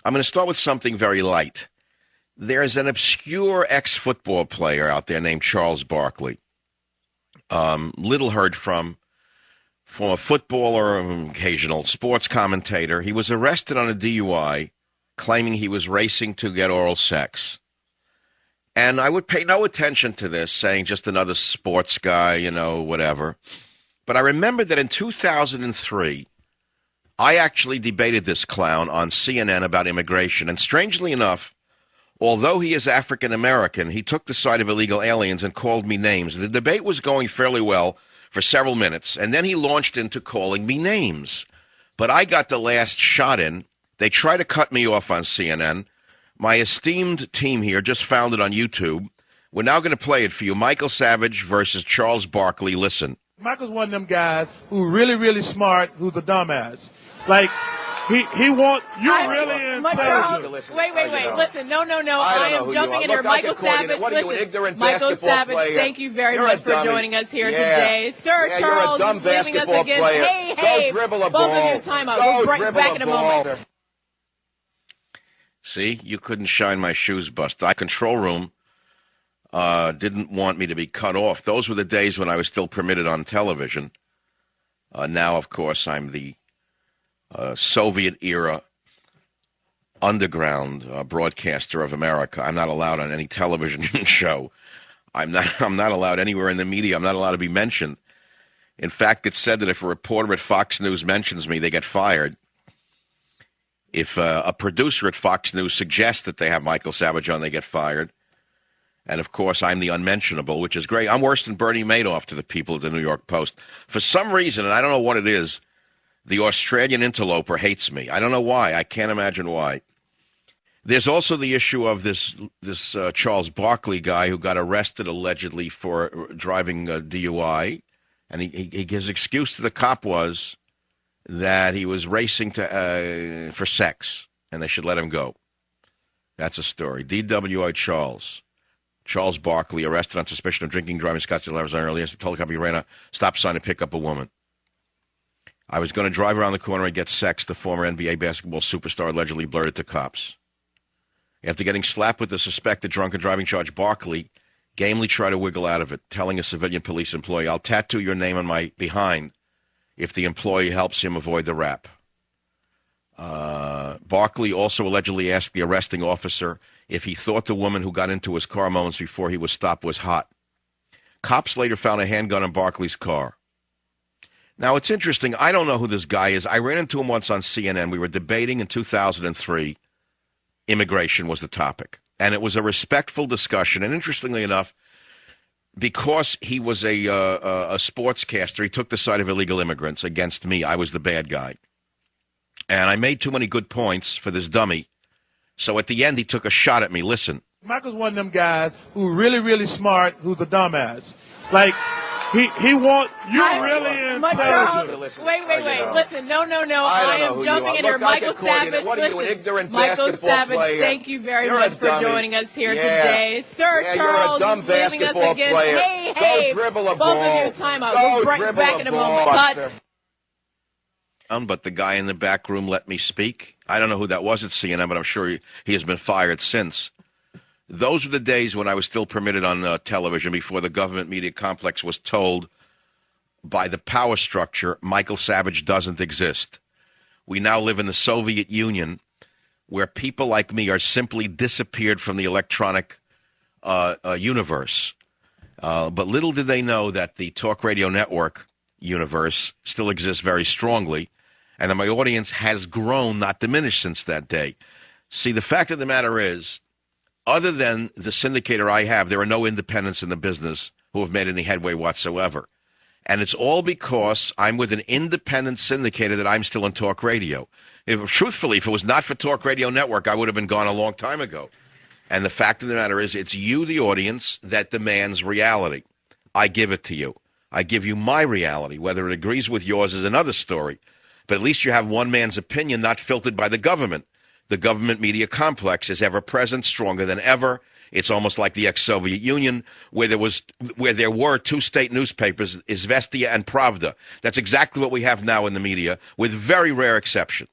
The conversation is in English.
I'm going to start with something very light. There's an obscure ex-football player out there named Charles Barkley. Little heard from a footballer, occasional sports commentator. He was arrested on a DUI, claiming he was racing to get oral sex. And I would pay no attention to this, saying just another sports guy, whatever. But I remember that in 2003, I actually debated this clown on CNN about immigration. And strangely enough, although he is African American, he took the side of illegal aliens and called me names. The debate was going fairly well for several minutes, and then he launched into calling me names. But I got the last shot in. They try to cut me off on CNN. My esteemed team here just found it on YouTube. We're now going to play it for you. Michael Savage versus Charles Barkley. Listen. Michael's one of them guys who really, really smart, who's a dumbass. Like, he wants, you're really intelligent. Wait. Listen, no. I am jumping in here. Michael Savage, listen. Michael Savage, thank you very much for joining us here today. Sir Charles is leaving us again. Hey, both of you, time out. We'll bring back in a moment. See, you couldn't shine my shoes, Buster. Control room didn't want me to be cut off. Those were the days when I was still permitted on television. Now, of course, I'm the Soviet-era underground broadcaster of America. I'm not allowed on any television show. I'm not allowed anywhere in the media. I'm not allowed to be mentioned. In fact, it's said that if a reporter at Fox News mentions me, they get fired. If a producer at Fox News suggests that they have Michael Savage on, they get fired. And, of course, I'm the unmentionable, which is great. I'm worse than Bernie Madoff to the people of the New York Post. For some reason, and I don't know what it is, the Australian interloper hates me. I don't know why. I can't imagine why. There's also the issue of this Charles Barkley guy who got arrested allegedly for driving a DUI. And his excuse to the cop was that he was racing for sex, and they should let him go. That's a story. DWI Charles Barkley, arrested on suspicion of drinking, driving Scottsdale, Arizona earlier. Told the cop he ran a stop sign to pick up a woman. I was going to drive around the corner and get sex, the former NBA basketball superstar allegedly blurted to cops. After getting slapped with the suspected drunken driving charge, Barkley gamely tried to wiggle out of it, telling a civilian police employee, "I'll tattoo your name on my behind if the employee helps him avoid the rap." Barkley also allegedly asked the arresting officer if he thought the woman who got into his car moments before he was stopped was hot. Cops later found a handgun in Barkley's car. Now, it's interesting. I don't know who this guy is. I ran into him once on CNN. We were debating in 2003. Immigration was the topic. And it was a respectful discussion. And interestingly enough, because he was a sportscaster, he took the side of illegal immigrants against me. I was the bad guy. And I made too many good points for this dummy. So at the end, he took a shot at me. Listen. Michael's one of them guys who really, really smart, who's a dumbass. Like, he wants, you're really intelligent. Wait. Listen, no. I am jumping in here. Michael Savage, listen. Michael Savage, thank you very much for joining us here today. Sir Charles is leaving us again. Hey, both of you, time out. We'll bring back in a moment. But the guy in the back room let me speak. I don't know who that was at CNN, but I'm sure he has been fired since. Those were the days when I was still permitted on television before the government media complex was told by the power structure Michael Savage doesn't exist. We now live in the Soviet Union where people like me are simply disappeared from the electronic universe. But little did they know that the talk radio network universe still exists very strongly, and that my audience has grown, not diminished, since that day. See, the fact of the matter is, other than the syndicator I have, there are no independents in the business who have made any headway whatsoever. And it's all because I'm with an independent syndicator that I'm still in talk radio. Truthfully, if it was not for Talk Radio Network, I would have been gone a long time ago. And the fact of the matter is, it's you, the audience, that demands reality. I give it to you. I give you my reality. Whether it agrees with yours is another story. But at least you have one man's opinion, not filtered by the government. The government media complex is ever present, stronger than ever. It's almost like the ex-Soviet Union, where there were two state newspapers, Izvestia and Pravda. That's exactly what we have now in the media, with very rare exception.